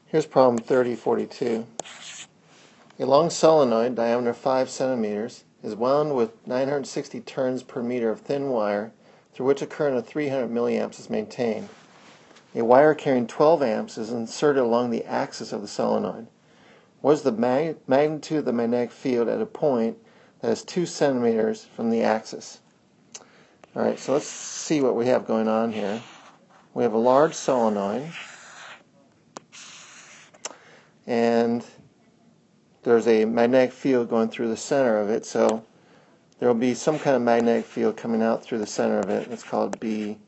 Here's problem 3042. A long solenoid, diameter 5 centimeters, is wound with 960 turns per meter of thin wire through which a current of 300 milliamps is maintained. A wire carrying 12 amps is inserted along the axis of the solenoid. What is the magnitude of the magnetic field at a point that is 2 centimeters from the axis? Alright, so let's see what we have going on here. We have a large solenoid, and there's a magnetic field going through the center of it, so there will be some kind of magnetic field coming out through the center of it. Let's call it B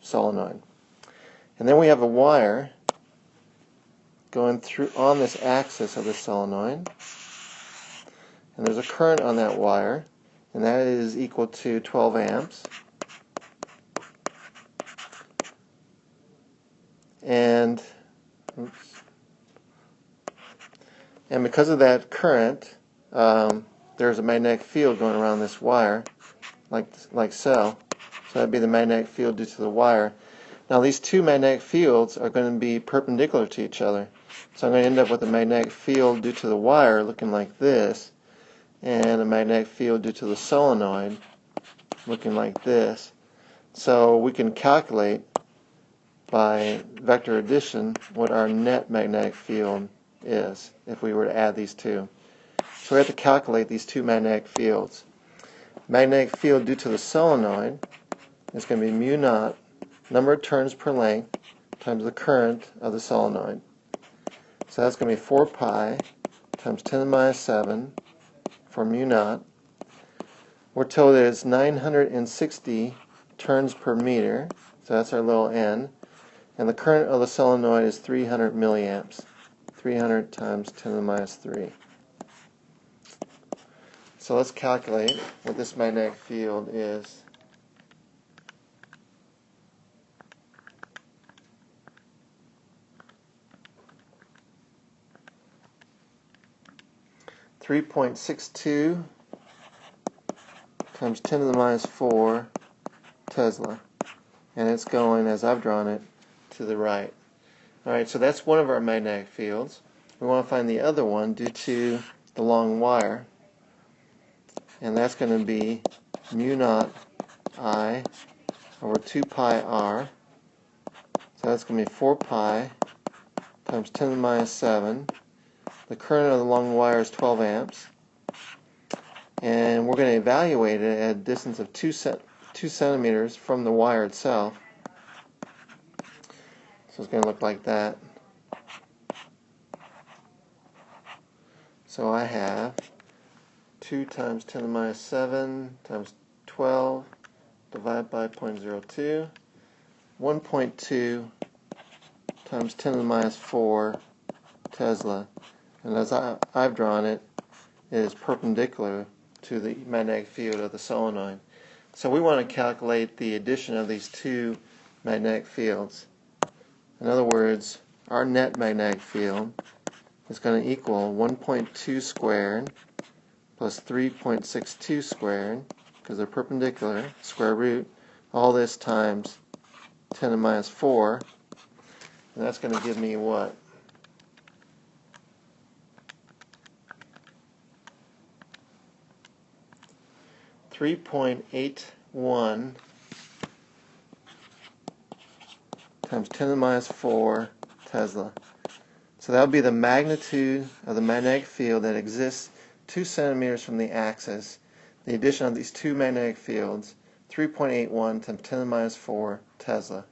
solenoid. And then we have a wire going through on this axis of the solenoid, and there's a current on that wire, and that is equal to 12 amps. And because of that current, there's a magnetic field going around this wire, like so. So that'd be the magnetic field due to the wire. Now these two magnetic fields are going to be perpendicular to each other. So I'm going to end up with a magnetic field due to the wire looking like this, and a magnetic field due to the solenoid looking like this. So we can calculate by vector addition what our net magnetic field is if we were to add these two. So we have to calculate these two magnetic fields. Magnetic field due to the solenoid is going to be mu naught, number of turns per length, times the current of the solenoid. So that's going to be 4 pi times 10 to the minus 7 for mu naught. We're told that it's 960 turns per meter, so that's our little n. And the current of the solenoid is 300 milliamps. 300 times 10 to the minus 3. So let's calculate what this magnetic field is. .62 times 10 to the minus 4 Tesla. And it's going, as I've drawn it, to the right. Alright, so that's one of our magnetic fields. We want to find the other one due to the long wire. And that's going to be mu naught I over 2 pi r. So that's going to be 4 pi times 10 to the minus 7. The current of the long wire is 12 amps. And we're going to evaluate it at a distance of 2 centimeters from the wire itself. So it's going to look like that. So I have 2 times 10 to the minus 7 times 12 divided by 0.02. 1.2 times 10 to the minus 4 Tesla. And as I've drawn it, it is perpendicular to the magnetic field of the solenoid. So we want to calculate the addition of these two magnetic fields. In other words, our net magnetic field is going to equal 1.2 squared plus 3.62 squared, because they're perpendicular, square root, all this times 10 to the minus 4, and that's going to give me what? .81 times 10 to the minus 4 Tesla. So that would be the magnitude of the magnetic field that exists 2 centimeters from the axis. The addition of these two magnetic fields, 3.81 times 10 to the minus 4 Tesla.